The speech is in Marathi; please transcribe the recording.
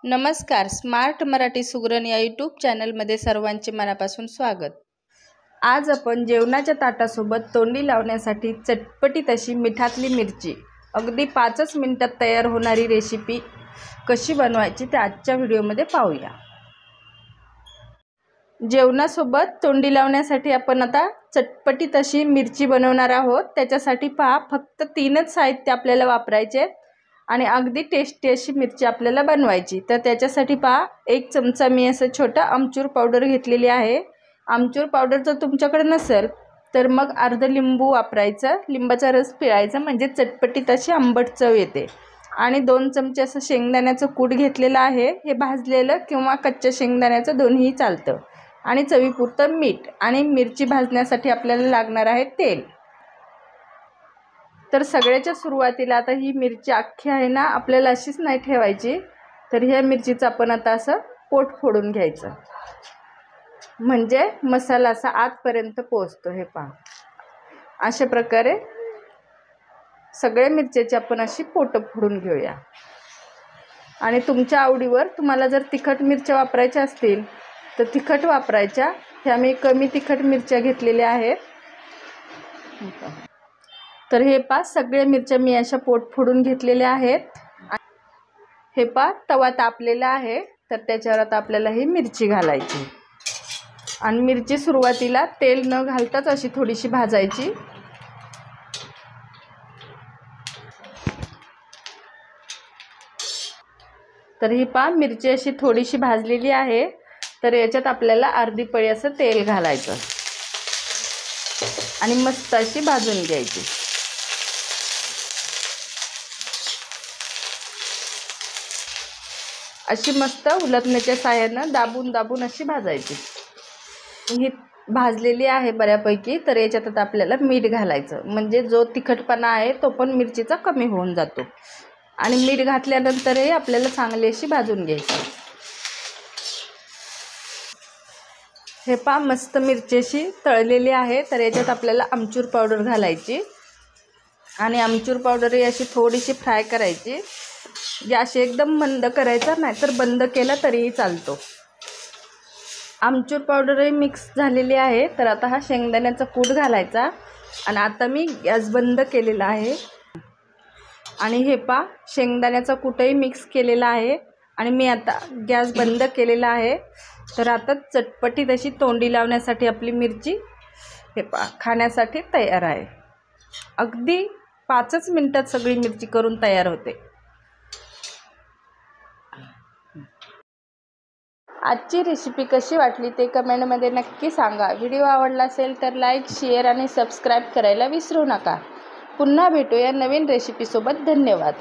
नमस्कार. स्मार्ट मराठी सुगरण या यूट्यूब चॅनलमध्ये सर्वांचे मनापासून स्वागत. आज आपण जेवणाच्या ताटासोबत तोंडी लावण्यासाठी चटपटीत अशी मिठातली मिरची अगदी 5च मिनिटात तयार होणारी रेसिपी कशी बनवायची ते आजच्या व्हिडिओमध्ये पाहूया. जेवणासोबत तोंडी लावण्यासाठी आपण आता चटपटीत अशी मिरची बनवणार आहोत. त्याच्यासाठी पहा, फक्त 3च साहित्य आपल्याला वापरायचे आणि अगदी टेस्टी अशी मिरची आपल्याला बनवायची. तर त्याच्यासाठी पहा, 1 चमचा मी असं छोटा आमचूर पावडर घेतलेली आहे. आमचूर पावडर जर तुमच्याकडे नसेल तर मग अर्ध लिंबू वापरायचं, लिंबाचा रस पिळायचा, म्हणजे चटपटीत अशी आंबट चव येते. आणि 2 चमचे असं शेंगदाण्याचं कूट घेतलेलं आहे. हे भाजलेलं किंवा कच्च्या शेंगदाण्याचं दोन्हीही चालतं. आणि चवीपुरतं मीठ आणि मिरची भाजण्यासाठी आपल्याला लागणार आहे तेल. तर सगळ्याच्या सुरुवातीला आता ही मिरची अख्खी आहे ना, आपल्याला अशीच नाही ठेवायची. तर ह्या मिरचीचं आपण आता असं पोट फोडून घ्यायचं, म्हणजे मसाला असा आतपर्यंत पोहोचतो. हे पहा, अशा प्रकारे सगळ्या मिरच्याची आपण अशी पोटं फोडून घेऊया. आणि तुमच्या आवडीवर तुम्हाला जर तिखट मिरच्या वापरायच्या असतील तर तिखट वापरायच्या. ह्या मी कमी तिखट मिरच्या घेतलेल्या आहेत. तर हे पहा, सगळ्या मिरच्या मी अशा पोट फोडून घेतलेल्या आहेत. हे पहा, तवा तापलेला आहे. तर त्याच्यावर आता आपल्याला ही मिरची घालायची. आणि मिरची सुरुवातीला तेल न घालताच अशी थोडीशी भाजायची. तर ही पहा, मिरची अशी थोडीशी भाजलेली आहे. तर याच्यात आपल्याला अर्धी पळी असं तेल घालायचं आणि मस्त अशी भाजून घ्यायची. अशी मस्त उलटण्याच्या साहाय्यानं दाबून दाबून अशी भाजायची. ही भाजलेली आहे बऱ्यापैकी. तर याच्यात आता आपल्याला मीठ घालायचं, म्हणजे जो तिखटपणा आहे तो पण मिरचीचा कमी होऊन जातो. आणि मीठ घातल्यानंतरही आपल्याला चांगली अशी भाजून घ्यायची. हे पहा, मस्त मिरची अशी तळलेली आहे. तर याच्यात आपल्याला आमचूर पावडर घालायची आणि आमचूर पावडरही अशी थोडीशी फ्राय करायची. गॅस एकदम मंद करायचा, नाहीतर बंद केला तरीही चालतो. आमचूर पावडरही मिक्स झालेली आहे. तर आता हा शेंगदाण्याचा कूट घालायचा आणि आता मी गॅस बंद केलेला आहे. आणि हे पहा, शेंगदाण्याचा कूटही मिक्स केलेला आहे आणि मी आता गॅस बंद केलेला आहे. तर आता चटपटीत अशी तोंडी लावण्यासाठी आपली मिरची हे पहा खाण्यासाठी तयार आहे. अगदी 5च मिनिटात सगळी मिरची करून तयार होते. आजची रेसिपी कशी वाटली ते कमेंटमध्ये नक्की सांगा. व्हिडिओ आवडला असेल तर लाईक, शेअर आणि सबस्क्राईब करायला विसरू नका. पुन्हा भेटूया नवीन रेसिपीसोबत. धन्यवाद.